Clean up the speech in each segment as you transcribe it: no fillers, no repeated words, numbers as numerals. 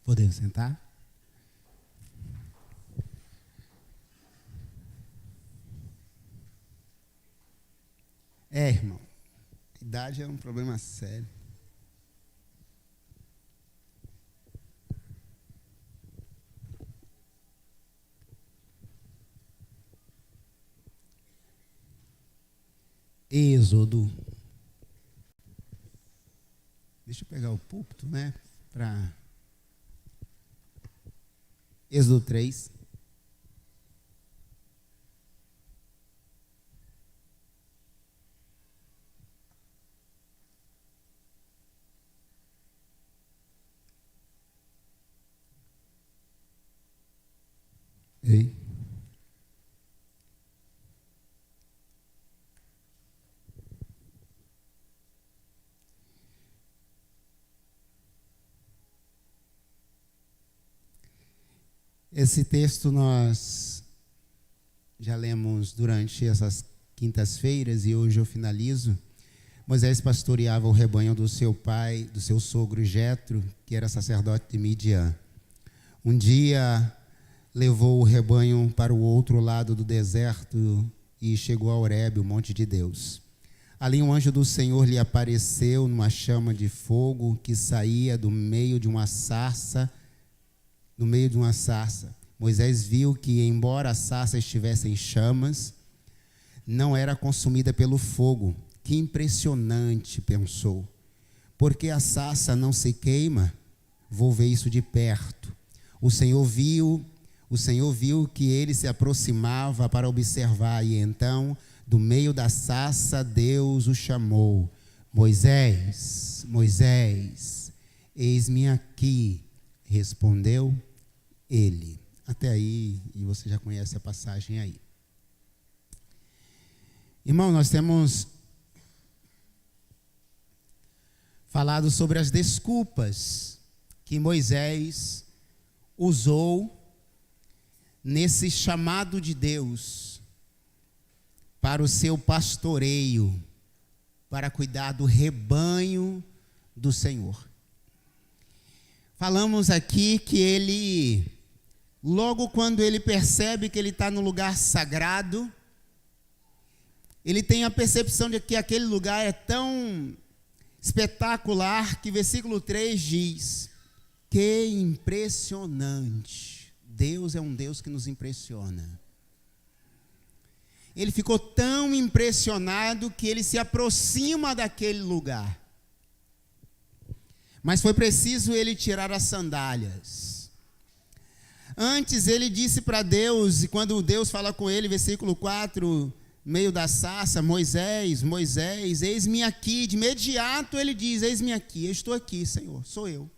Podemos sentar? Irmão, a idade é um problema sério. Êxodo. Deixa eu pegar o púlpito, né? Para Êxodo 3. Ei. Esse texto nós já lemos durante essas quintas-feiras e hoje eu finalizo. Moisés pastoreava o rebanho do seu pai, do seu sogro Jetro, que era sacerdote de Midian. Um dia levou o rebanho para o outro lado do deserto e chegou a Horebe, o monte de Deus. Ali um anjo do Senhor lhe apareceu numa chama de fogo que saía do meio de uma sarça. Moisés viu que, embora a sarça estivesse em chamas, não era consumida pelo fogo. Que impressionante, pensou. Porque a sarça não se queima? Vou ver isso de perto. O Senhor viu que ele se aproximava para observar, e então, do meio da sarça, Deus o chamou. Moisés, Moisés, eis-me aqui, respondeu ele. Até aí, e você já conhece a passagem aí. Irmão, nós temos falado sobre as desculpas que Moisés usou nesse chamado de Deus para o seu pastoreio, para cuidar do rebanho do Senhor. Falamos aqui que ele, logo quando ele percebe que ele está no lugar sagrado, ele tem a percepção de que aquele lugar é tão espetacular que versículo 3 diz: que impressionante. Deus é um Deus que nos impressiona. Ele ficou tão impressionado que ele se aproxima daquele lugar. Mas foi preciso ele tirar as sandálias. Antes ele disse para Deus, e quando Deus fala com ele, versículo 4, meio da sarça: Moisés, Moisés, eis-me aqui. De imediato ele diz: eis-me aqui, eu estou aqui, Senhor, sou eu.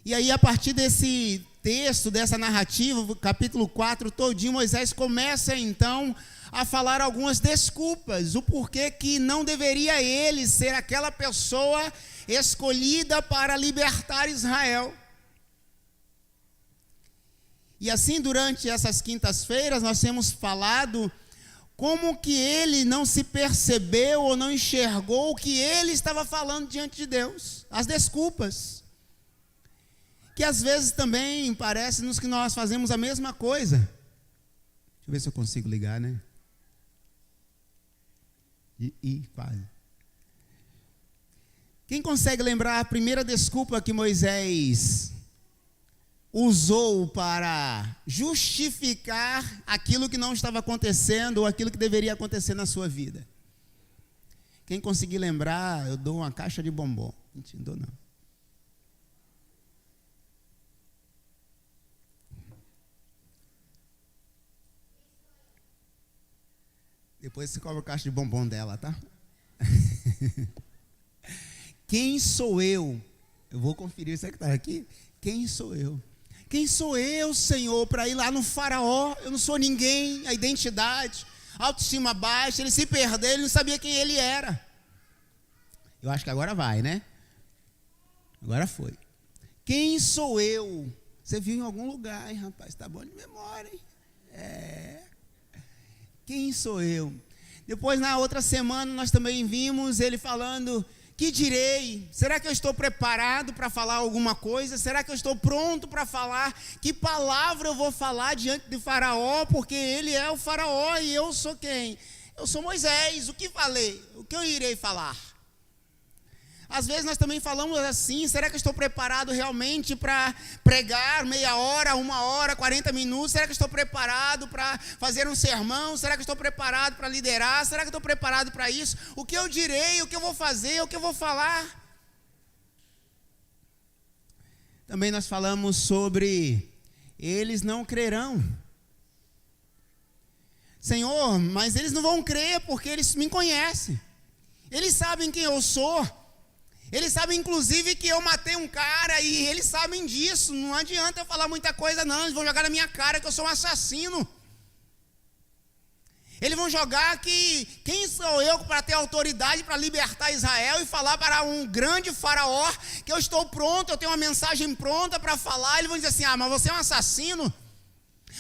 E aí, a partir desse texto, dessa narrativa, capítulo 4 todinho, Moisés começa então a falar algumas desculpas, o porquê que não deveria ele ser aquela pessoa escolhida para libertar Israel. E assim, durante essas quintas-feiras, nós temos falado como que ele não se percebeu ou não enxergou o que ele estava falando diante de Deus, as desculpas. Que às vezes também parece-nos que nós fazemos a mesma coisa. Deixa eu ver se eu consigo ligar, né? Quase. Quem consegue lembrar a primeira desculpa que Moisés usou para justificar aquilo que não estava acontecendo ou aquilo que deveria acontecer na sua vida? Quem conseguir lembrar, eu dou uma caixa de bombom. Não dou não. Depois você cobra a caixa de bombom dela, tá? Quem sou eu? Eu vou conferir isso que está aqui. Quem sou eu? Quem sou eu, Senhor, para ir lá no faraó? Eu não sou ninguém. A identidade, autoestima baixa, ele se perdeu, ele não sabia quem ele era. Eu acho que agora vai, né? Agora foi. Quem sou eu? Você viu em algum lugar, hein, rapaz? Está bom de memória, hein? Quem sou eu? Depois, na outra semana, nós também vimos ele falando Que direi? Será que eu estou preparado para falar alguma coisa? Será que eu estou pronto para falar? Que palavra eu vou falar diante de Faraó? Porque ele é o Faraó e eu sou quem? Eu sou Moisés. O que falei? O que eu irei falar? Às vezes nós também falamos assim: será que eu estou preparado realmente para pregar meia hora, 1 hora, 40 minutos? Será que eu estou preparado para fazer um sermão? Será que eu estou preparado para liderar? Será que eu estou preparado para isso? O que eu direi? O que eu vou fazer? O que eu vou falar? Também nós falamos sobre eles não crerão. Senhor, mas eles não vão crer porque eles me conhecem. Eles sabem quem eu sou. Eles sabem, inclusive, que eu matei um cara e eles sabem disso. Não adianta eu falar muita coisa, não. Eles vão jogar na minha cara que eu sou um assassino. Eles vão jogar que quem sou eu para ter autoridade para libertar Israel e falar para um grande faraó que eu estou pronto, eu tenho uma mensagem pronta para falar. Eles vão dizer assim: ah, mas você é um assassino.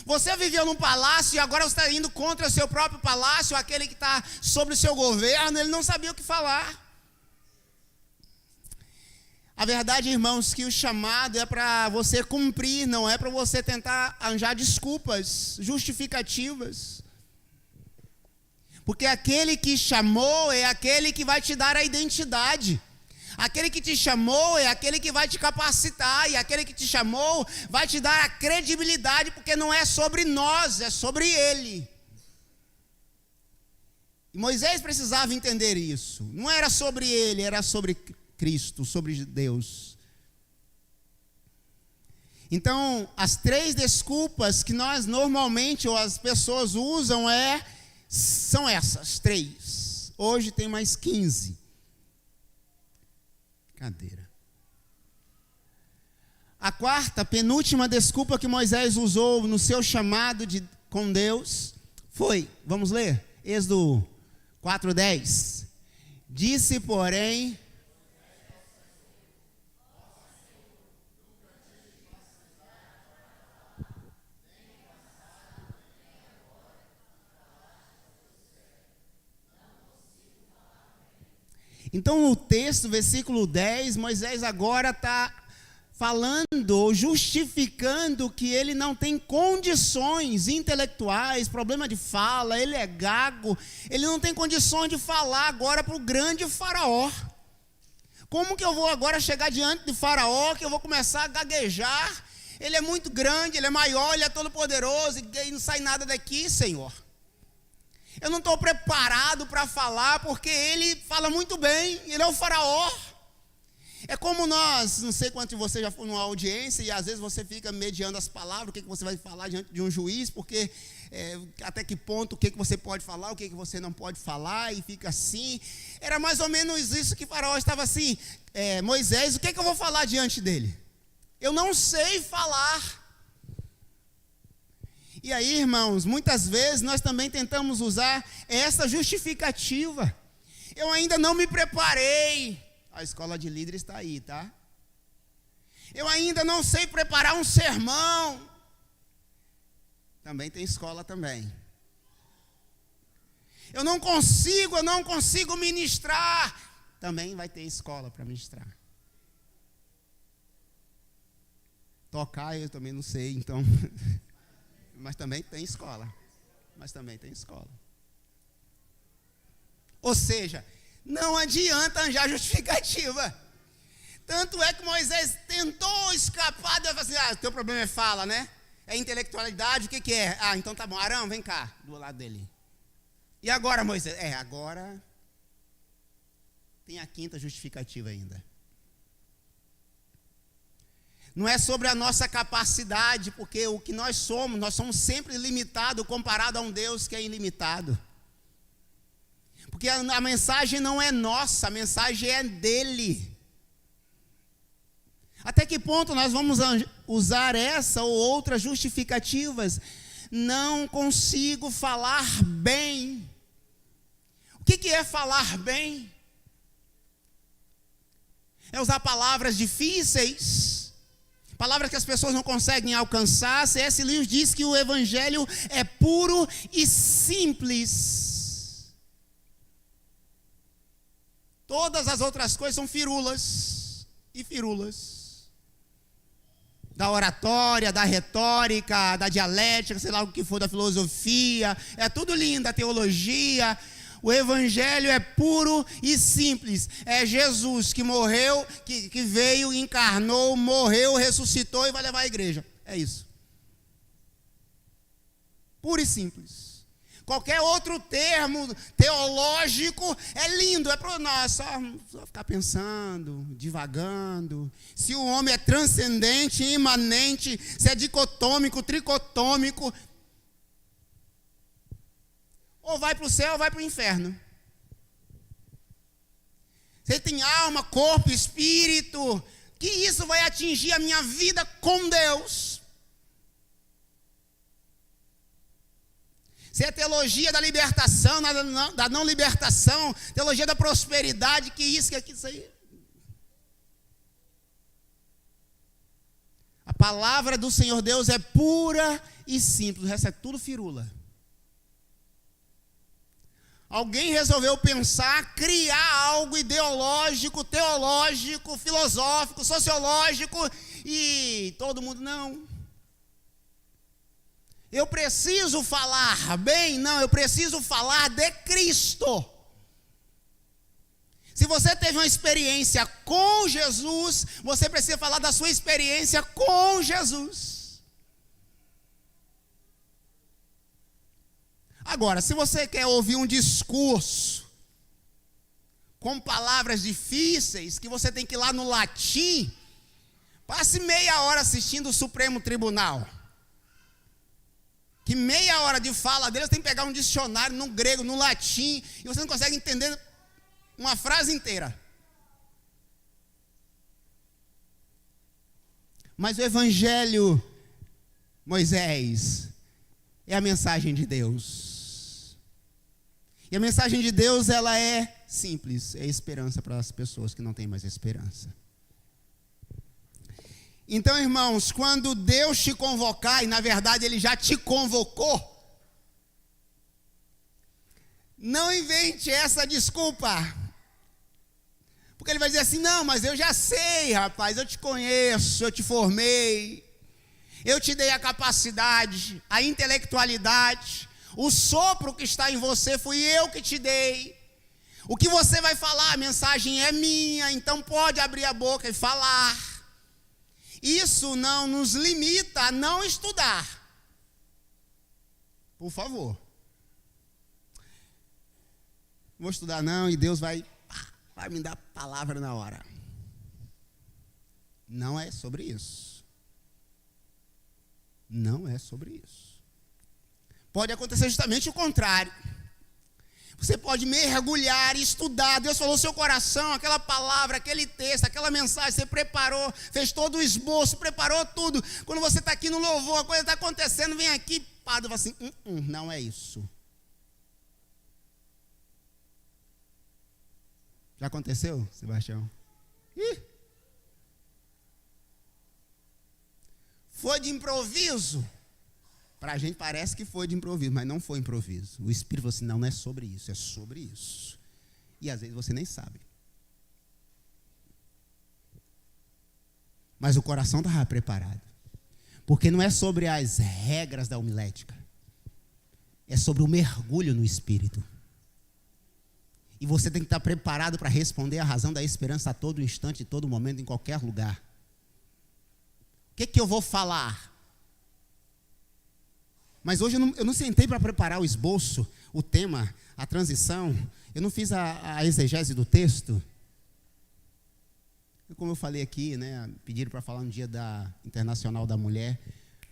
Você viveu num palácio e agora você está indo contra o seu próprio palácio, aquele que está sobre o seu governo. Ele não sabia o que falar. A verdade, irmãos, que o chamado é para você cumprir, não é para você tentar arranjar desculpas, justificativas. Porque aquele que chamou é aquele que vai te dar a identidade. Aquele que te chamou é aquele que vai te capacitar. E aquele que te chamou vai te dar a credibilidade, porque não é sobre nós, é sobre ele. E Moisés precisava entender isso. Não era sobre ele, era sobre Cristo, sobre Deus. Então, as 3 desculpas que nós normalmente, ou as pessoas usam, são essas 3. Hoje tem mais 15. Cadeira. A 4ª, penúltima desculpa que Moisés usou no seu chamado com Deus foi, vamos ler? Êxodo 4:10. Disse, porém, então o texto, versículo 10, Moisés agora está falando ou justificando que ele não tem condições intelectuais, problema de fala, ele é gago, ele não tem condições de falar agora para o grande faraó. Como que eu vou agora chegar diante de faraó, que eu vou começar a gaguejar? Ele é muito grande, ele é maior, ele é todo poderoso, e não sai nada daqui, Senhor. Eu não estou preparado para falar, porque ele fala muito bem, ele é o faraó. É como nós, não sei quantos de vocês já foram numa audiência, e às vezes você fica mediando as palavras, o que você vai falar diante de um juiz, porque até que ponto, o que você pode falar, o que você não pode falar, e fica assim. Era mais ou menos isso que o faraó estava assim: Moisés, o que eu vou falar diante dele? Eu não sei falar. E aí, irmãos, muitas vezes nós também tentamos usar essa justificativa. Eu ainda não me preparei. A escola de líderes está aí, tá? Eu ainda não sei preparar um sermão. Também tem escola também. Eu não consigo ministrar. Também vai ter escola para ministrar. Tocar eu também não sei, então... Mas também tem escola. Ou seja, não adianta arranjar justificativa. Tanto é que Moisés tentou escapar. Deus falou assim: teu problema é fala, né? É intelectualidade, o que é? Então tá bom, Arão, vem cá, do lado dele. E agora, Moisés? Agora tem a 5ª justificativa ainda. Não é sobre a nossa capacidade, porque o que nós somos sempre limitados comparado a um Deus que é ilimitado. Porque a mensagem não é nossa, a mensagem é dele. Até que ponto nós vamos usar essa ou outras justificativas? Não consigo falar bem. O que é falar bem? É usar palavras difíceis, palavras que as pessoas não conseguem alcançar. C.S. Lewis diz que o evangelho é puro e simples. Todas as outras coisas são firulas e firulas. Da oratória, da retórica, da dialética, sei lá o que for, da filosofia. É tudo lindo, a teologia. O evangelho é puro e simples. É Jesus que morreu, que veio, encarnou, morreu, ressuscitou e vai levar a igreja. É isso. Puro e simples. Qualquer outro termo teológico é lindo, é para nós só ficar pensando, divagando. Se o homem é transcendente, imanente, se é dicotômico, tricotômico, ou vai para o céu ou vai para o inferno. Você tem alma, corpo, espírito, que isso vai atingir a minha vida com Deus. Se é teologia da libertação, da não libertação, teologia da prosperidade, que isso, que aquilo, isso aí. A palavra do Senhor Deus é pura e simples, o resto é tudo firula. Alguém resolveu pensar, criar algo ideológico, teológico, filosófico, sociológico, e todo mundo não. Eu preciso falar bem? Não, eu preciso falar de Cristo. Se você teve uma experiência com Jesus, você precisa falar da sua experiência com Jesus. Agora, se você quer ouvir um discurso com palavras difíceis, que você tem que ir lá no latim, passe meia hora assistindo o Supremo Tribunal. Que meia hora de fala dele, você tem que pegar um dicionário no grego, no latim, e você não consegue entender uma frase inteira. Mas o Evangelho, Moisés, é a mensagem de Deus. E a mensagem de Deus, ela é simples, é esperança para as pessoas que não têm mais esperança. Então, irmãos, quando Deus te convocar, e na verdade Ele já te convocou, não invente essa desculpa. Porque Ele vai dizer assim, não, mas eu já sei, rapaz, eu te conheço, eu te formei, eu te dei a capacidade, a intelectualidade, o sopro que está em você fui eu que te dei. O que você vai falar, a mensagem é minha, então pode abrir a boca e falar. Isso não nos limita a não estudar. Por favor. Não vou estudar não e Deus vai me dar palavra na hora. Não é sobre isso. Não é sobre isso. Pode acontecer justamente o contrário. Você pode mergulhar e estudar. Deus falou no seu coração, aquela palavra, aquele texto, aquela mensagem, você preparou, fez todo o esboço, preparou tudo. Quando você está aqui no louvor, a coisa está acontecendo, vem aqui, padre, fala assim, não é isso. Já aconteceu, Sebastião? Foi de improviso? Para a gente parece que foi de improviso, mas não foi improviso. O Espírito falou assim, não é sobre isso, é sobre isso. E às vezes você nem sabe. Mas o coração estava preparado. Porque não é sobre as regras da homilética. É sobre o mergulho no Espírito. E você tem que estar preparado para responder a razão da esperança a todo instante, em todo momento, em qualquer lugar. O que eu vou falar? Mas hoje eu não sentei para preparar o esboço, o tema, a transição. Eu não fiz a exegese do texto. Como eu falei aqui, né, pediram para falar no Dia Internacional da Mulher.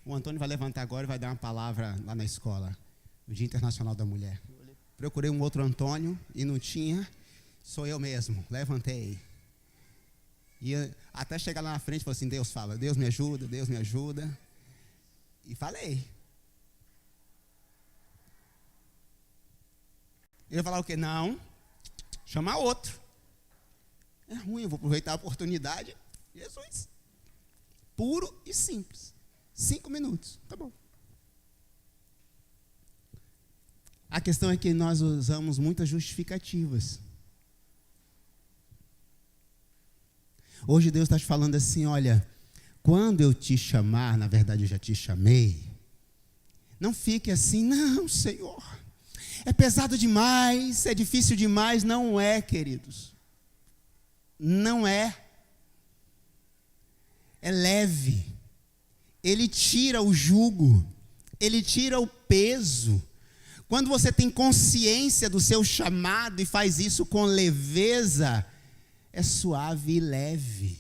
O Antônio vai levantar agora e vai dar uma palavra lá na escola, no Dia Internacional da Mulher. Procurei um outro Antônio e não tinha, sou eu mesmo, levantei. E até chegar lá na frente, falei assim, Deus fala, Deus me ajuda, Deus me ajuda. E falei. Ele vai falar o quê? Não, chamar outro. É ruim, eu vou aproveitar a oportunidade. Jesus. Puro e simples. 5 minutos, tá bom. A questão é que nós usamos muitas justificativas. Hoje Deus está te falando assim, olha, quando eu te chamar, na verdade eu já te chamei, não fique assim, não, Senhor, é pesado demais, é difícil demais. Não é, queridos, não é. É leve, ele tira o jugo, ele tira o peso. Quando você tem consciência do seu chamado e faz isso com leveza, é suave e leve.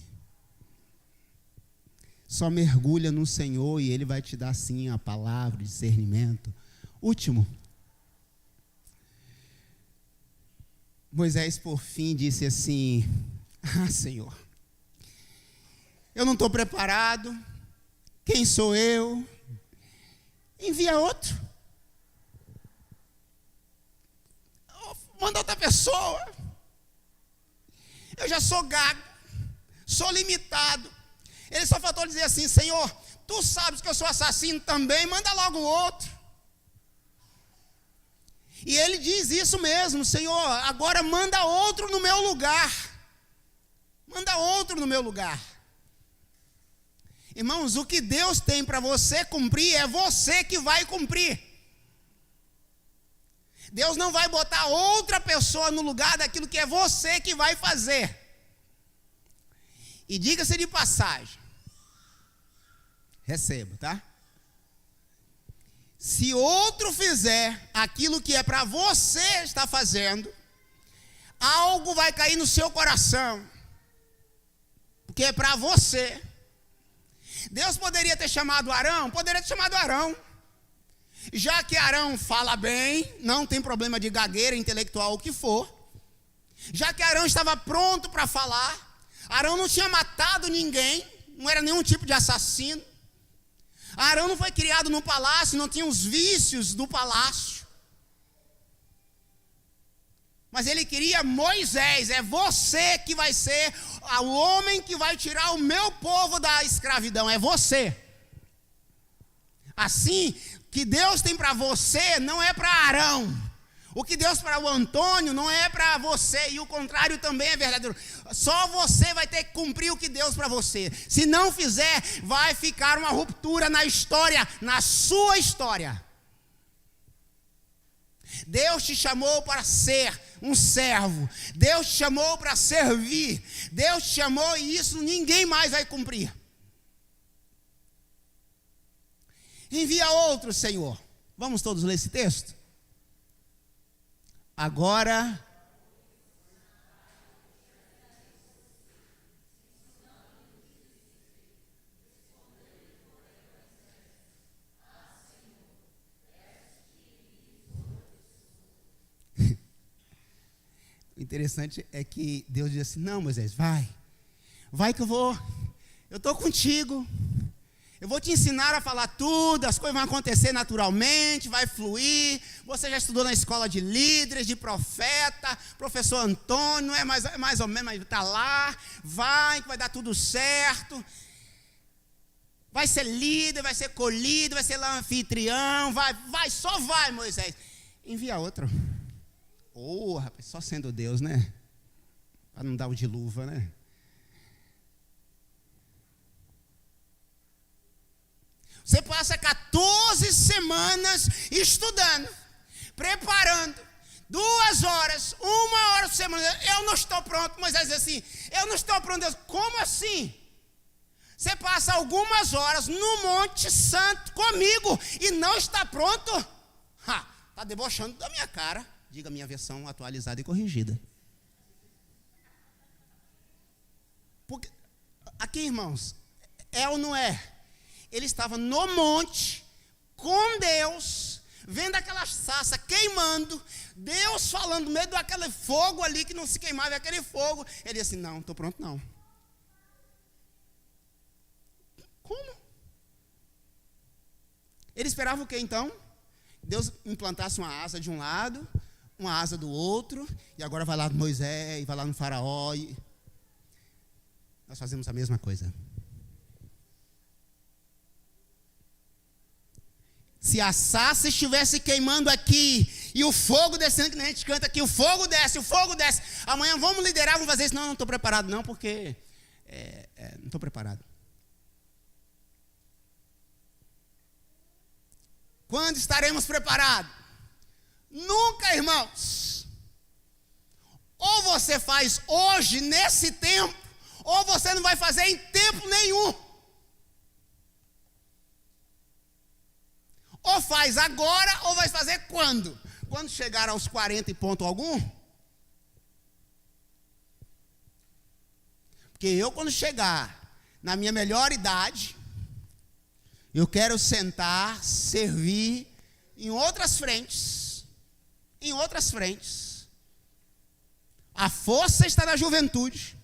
Só mergulha no Senhor e Ele vai te dar sim a palavra, o discernimento. Último. Moisés por fim disse assim, Senhor, eu não estou preparado, quem sou eu? Envia outro. Manda outra pessoa. Eu já sou gago, sou limitado. Ele só faltou dizer assim, Senhor, tu sabes que eu sou assassino também, manda logo outro. E ele diz isso mesmo, Senhor, agora manda outro no meu lugar. Manda outro no meu lugar. Irmãos, o que Deus tem para você cumprir, é você que vai cumprir. Deus não vai botar outra pessoa no lugar daquilo que é você que vai fazer. E diga-se de passagem, receba, tá? Se outro fizer aquilo que é para você estar fazendo, algo vai cair no seu coração, porque é para você. Deus poderia ter chamado Arão? Poderia ter chamado Arão. Já que Arão fala bem, não tem problema de gagueira, intelectual, o que for. Já que Arão estava pronto para falar, Arão não tinha matado ninguém, não era nenhum tipo de assassino. Arão não foi criado no palácio, não tinha os vícios do palácio. Mas ele queria Moisés, é você que vai ser o homem que vai tirar o meu povo da escravidão, é você. Assim, o que Deus tem para você não é para Arão. O que Deus para o Antônio não é para você, e o contrário também é verdadeiro. Só você vai ter que cumprir o que Deus para você. Se não fizer, vai ficar uma ruptura na história, na sua história. Deus te chamou para ser um servo. Deus te chamou para servir. Deus te chamou e isso ninguém mais vai cumprir. Envia outro, Senhor. Vamos todos ler esse texto? Agora, o interessante é que Deus diz assim, não, Moisés, vai que eu estou contigo. Eu vou te ensinar a falar tudo, as coisas vão acontecer naturalmente, vai fluir. Você já estudou na escola de líderes, de profeta, professor Antônio, não é mais ou menos, mas está lá, vai que vai dar tudo certo. Vai ser líder, vai ser colhido, vai ser lá anfitrião, só vai, Moisés. Envia outro. Rapaz, só sendo Deus, né? Para não dar o de luva, né? Você passa 14 semanas estudando, preparando, 2 horas, 1 hora por semana. Eu não estou pronto. Moisés diz assim, eu não estou pronto. Deus, como assim? Você passa algumas horas no Monte Santo comigo e não está pronto? Está debochando da minha cara. Diga a minha versão atualizada e corrigida. Porque, aqui, irmãos, é ou não é? Ele estava no monte, com Deus, vendo aquela sarça queimando, Deus falando no meio daquele fogo ali, que não se queimava aquele fogo. Ele disse assim, não, estou pronto não. Como? Ele esperava o quê então? Deus implantasse uma asa de um lado, uma asa do outro, e agora vai lá no Moisés, vai lá no faraó. Nós fazemos a mesma coisa. Se a sarça estivesse queimando aqui, e o fogo descendo, que nem a gente canta aqui, o fogo desce, amanhã vamos liderar, vamos fazer isso. Não estou preparado não, porque não estou preparado. Quando estaremos preparados? Nunca, irmãos. Ou você faz hoje, nesse tempo, ou você não vai fazer em tempo nenhum. Ou faz agora, ou vai fazer quando? Quando chegar aos 40 e ponto algum? Porque eu, quando chegar na minha melhor idade, eu quero sentar, servir em outras frentes. Em outras frentes. A força está na juventude.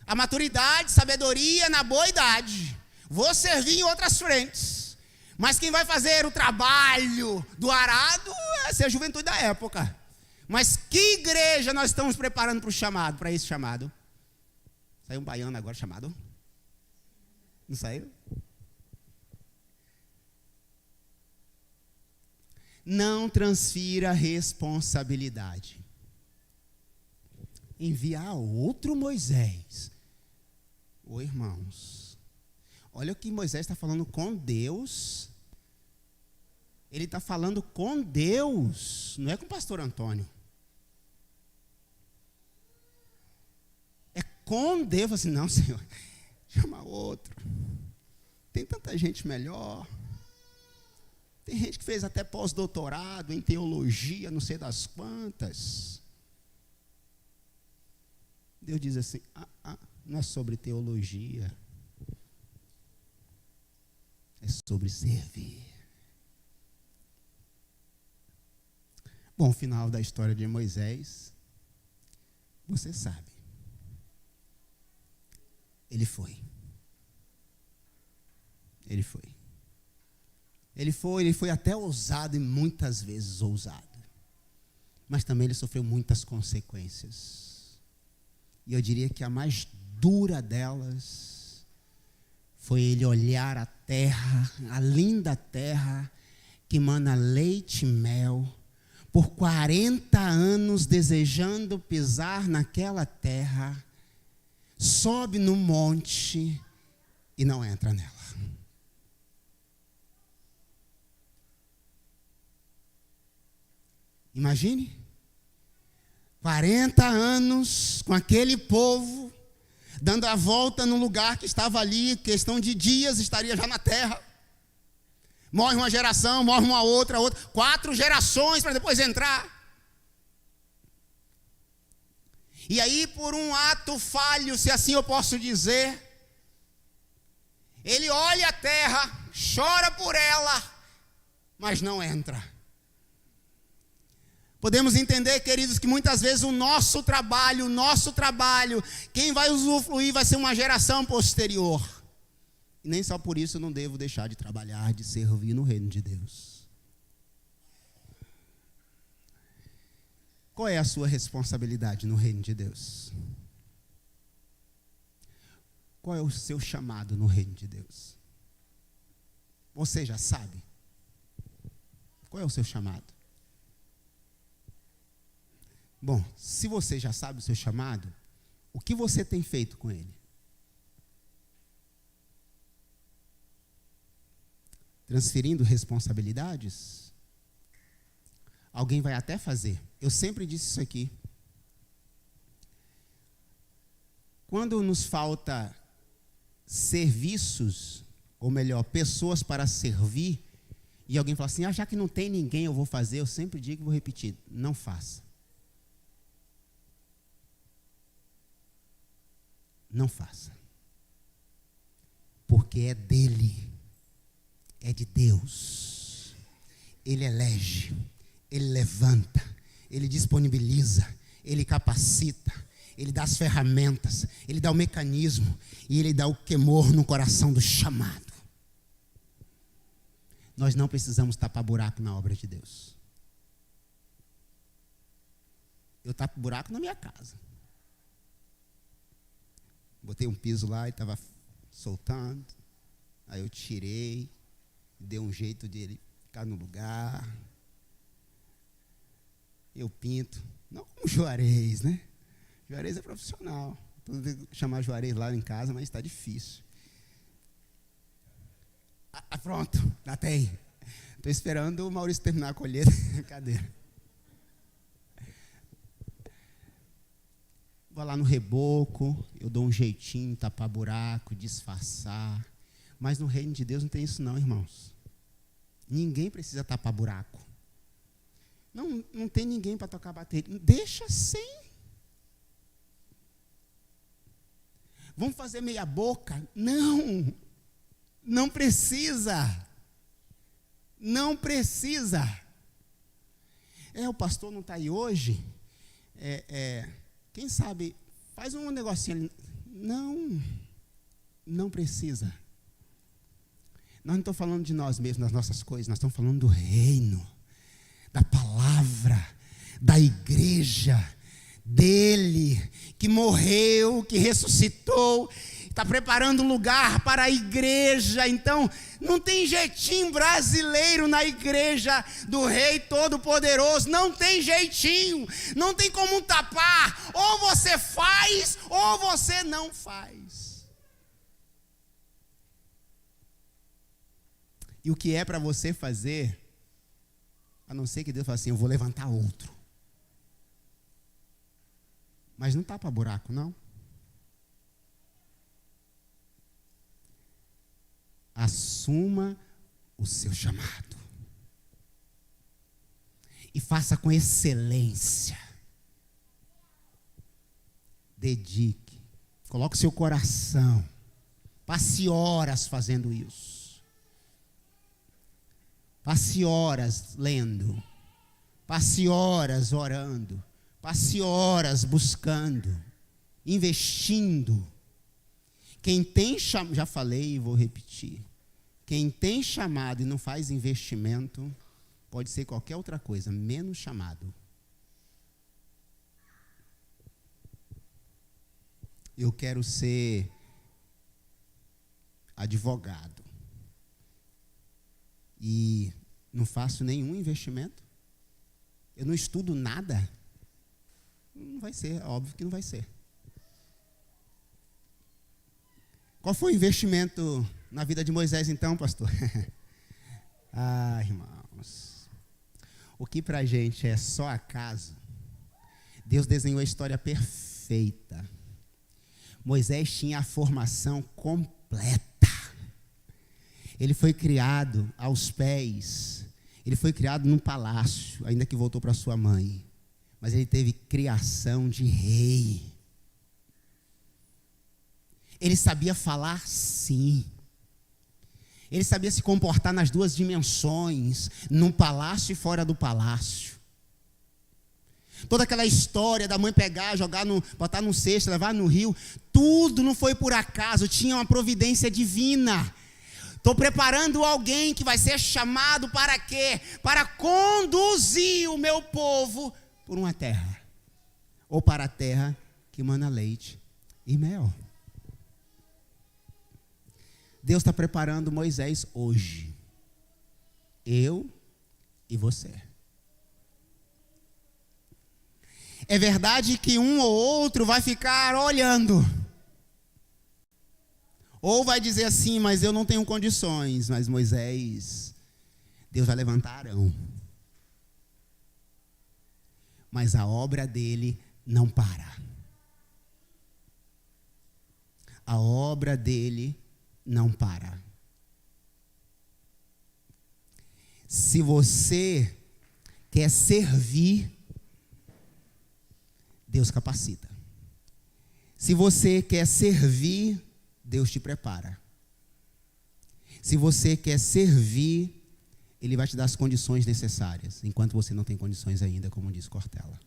A maturidade, sabedoria na boa idade. Vou servir em outras frentes. Mas quem vai fazer o trabalho do arado é ser a juventude da época. Mas que igreja nós estamos preparando para o chamado, para esse chamado? Saiu um baiano agora chamado? Não saiu? Não transfira responsabilidade. Enviar outro Moisés. Ô irmãos, olha o que Moisés está falando com Deus. Ele está falando com Deus, não é com o pastor Antônio. É com Deus. Assim, não, Senhor, chama outro. Tem tanta gente melhor. Tem gente que fez até pós-doutorado em teologia, não sei das quantas. Deus diz assim, não é sobre teologia. É sobre servir. Bom, o final da história de Moisés, você sabe. Ele foi. Ele foi. Ele foi até ousado e muitas vezes ousado. Mas também ele sofreu muitas consequências. E eu diria que a mais dura delas foi ele olhar a terra, a linda terra que mana leite e mel, por 40 anos desejando pisar naquela terra, sobe no monte e não entra nela. Imagine, 40 anos com aquele povo, dando a volta no lugar que estava ali, questão de dias estaria já na terra. Morre uma geração, morre uma outra, 4 gerações para depois entrar. E aí, por um ato falho, se assim eu posso dizer, ele olha a terra, chora por ela, mas não entra. Podemos entender, queridos, que muitas vezes o nosso trabalho, quem vai usufruir vai ser uma geração posterior. E nem só por isso eu não devo deixar de trabalhar, de servir no reino de Deus. Qual é a sua responsabilidade no reino de Deus? Qual é o seu chamado no reino de Deus? Você já sabe? Qual é o seu chamado? Bom, se você já sabe o seu chamado, o que você tem feito com ele? Transferindo responsabilidades? Alguém vai até fazer. Eu sempre disse isso aqui. Quando nos falta serviços, ou melhor, pessoas para servir, e alguém fala assim, já que não tem ninguém, eu vou fazer, eu sempre digo e vou repetir, não faça. Não faça. Porque é dele. É de Deus. Ele elege. Ele levanta. Ele disponibiliza. Ele capacita. Ele dá as ferramentas. Ele dá o mecanismo. E ele dá o quemor no coração do chamado. Nós não precisamos tapar buraco na obra de Deus. Eu tapo buraco na minha casa. Botei um piso lá e estava soltando. Aí eu tirei. Dei um jeito de ele ficar no lugar. Eu pinto. Não como Juarez, né? Juarez é profissional. Chamar Juarez lá em casa, mas está difícil. Pronto, já tem. Estou esperando o Maurício terminar a colheita. Cadê? Vou lá no reboco, eu dou um jeitinho, tapar buraco, disfarçar. Mas no reino de Deus não tem isso não, irmãos. Ninguém precisa tapar buraco. Não tem ninguém para tocar bateria. Deixa sem. Vamos fazer meia boca? Não precisa. Não precisa. O pastor não está aí hoje. Quem sabe, faz um negocinho ali. Não precisa. Nós não estamos falando de nós mesmos, das nossas coisas. Nós estamos falando do reino, da palavra, da igreja, dele, que morreu, que ressuscitou, está preparando lugar para a igreja. Então, não tem jeitinho brasileiro na igreja do Rei Todo-Poderoso. Não tem jeitinho, não tem como tapar. Ou você faz, ou você não faz. E o que é para você fazer, a não ser que Deus fale assim, eu vou levantar outro. Mas não tapa buraco, não. Assuma o seu chamado. E faça com excelência. Dedique. Coloque o seu coração. Passe horas fazendo isso. Passe horas lendo. Passe horas orando. Passe horas buscando. Investindo. Quem tem chamado, já falei e vou repetir. Quem tem chamado e não faz investimento, pode ser qualquer outra coisa, menos chamado. Eu quero ser advogado. E não faço nenhum investimento. Eu não estudo nada. Não vai ser, óbvio que não vai ser. Qual foi o investimento na vida de Moisés então, pastor? Irmãos, o que para a gente é só acaso, Deus desenhou a história perfeita. Moisés tinha a formação completa. Ele foi criado aos pés, ele foi criado num palácio, ainda que voltou para sua mãe, mas ele teve criação de rei. Ele sabia falar sim. Ele sabia se comportar nas duas dimensões, no palácio e fora do palácio. Toda aquela história da mãe pegar, botar num cesto, levar no rio, tudo não foi por acaso, tinha uma providência divina. Estou preparando alguém que vai ser chamado para quê? Para conduzir o meu povo por uma terra. Ou para a terra que mana leite e mel. Deus está preparando Moisés hoje. Eu e você. É verdade que um ou outro vai ficar olhando. Ou vai dizer assim, mas eu não tenho condições. Mas Moisés, Deus vai levantar Arão. Mas a obra dele não para. A obra dele não para. Se você quer servir, Deus capacita. Se você quer servir, Deus te prepara. Se você quer servir, Ele vai te dar as condições necessárias, enquanto você não tem condições ainda, como diz Cortella.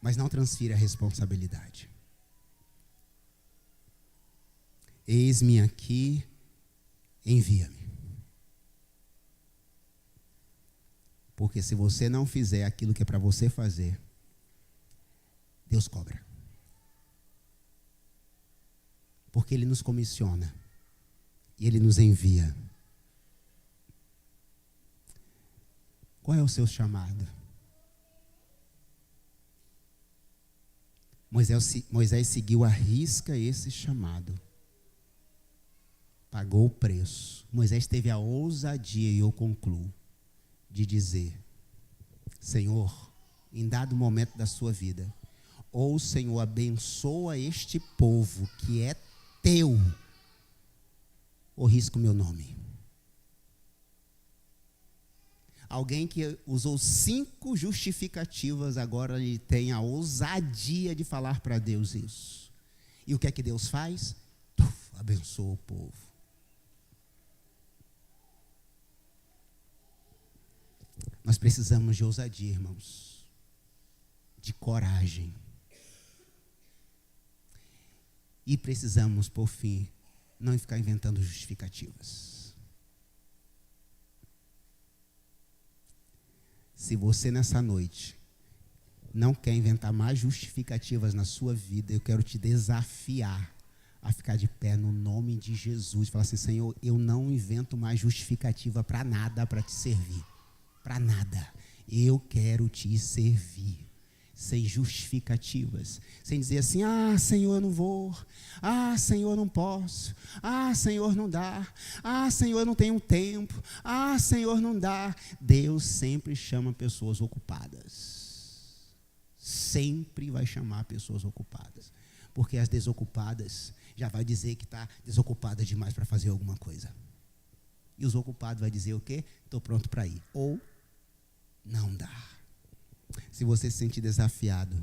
Mas não transfira a responsabilidade. Eis-me aqui, envia-me. Porque se você não fizer aquilo que é para você fazer, Deus cobra. Porque Ele nos comissiona e Ele nos envia. Qual é o seu chamado? Moisés seguiu à risca esse chamado. Pagou o preço. Moisés teve a ousadia, e eu concluo, de dizer: Senhor, em dado momento da sua vida, ou o Senhor abençoa este povo que é teu, ou risca o meu nome. Alguém que usou 5 justificativas, agora ele tem a ousadia de falar para Deus isso. E o que é que Deus faz? Abençoa o povo. Nós precisamos de ousadia, irmãos, de coragem. E precisamos, por fim, não ficar inventando justificativas. Se você nessa noite não quer inventar mais justificativas na sua vida, eu quero te desafiar a ficar de pé no nome de Jesus. Falar assim: Senhor, eu não invento mais justificativa para nada, para te servir. Para nada. Eu quero te servir. Sem justificativas. Sem dizer assim: ah, Senhor, eu não vou. Ah, Senhor, eu não posso. Ah, Senhor, não dá. Ah, Senhor, eu não tenho tempo. Ah, Senhor, não dá. Deus sempre chama pessoas ocupadas. Sempre vai chamar pessoas ocupadas. Porque as desocupadas já vai dizer que está desocupada demais para fazer alguma coisa. E os ocupados vai dizer o quê? Estou pronto para ir. Ou não dá. Se você se sentir desafiado,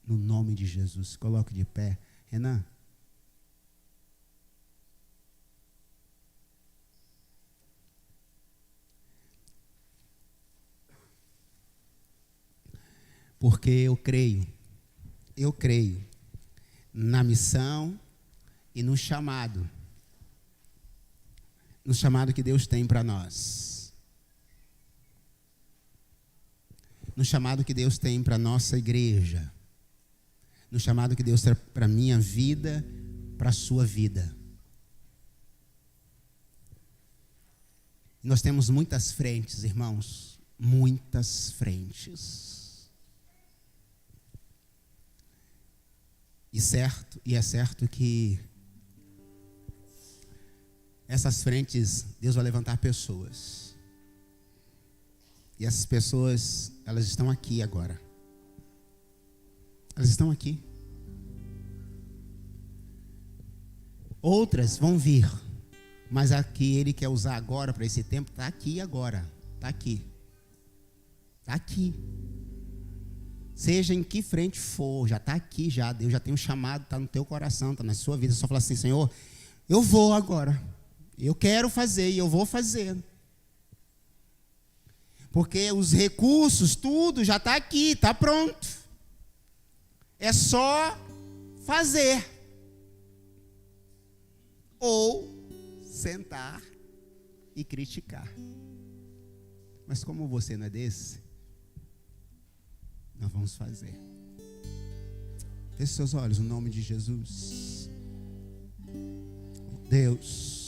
no nome de Jesus, se coloque de pé. Renan. Porque eu creio na missão e no chamado que Deus tem para nós. No chamado que Deus tem para a nossa igreja. No chamado que Deus tem para a minha vida, para a sua vida. Nós temos muitas frentes, irmãos. Muitas frentes. E é certo que essas frentes, Deus vai levantar pessoas. E essas pessoas, elas estão aqui agora. Elas estão aqui. Outras vão vir. Mas a que Ele quer usar agora, para esse tempo, está aqui agora. Está aqui. Está aqui. Seja em que frente for, já está aqui já. Deus já tem um chamado, está no teu coração, está na sua vida. Só fala assim: Senhor, eu vou agora. Eu quero fazer e eu vou fazer. Porque os recursos, tudo já está aqui, está pronto. É só fazer. Ou sentar e criticar. Mas como você não é desse, nós vamos fazer. Feche seus olhos no nome de Jesus. Deus.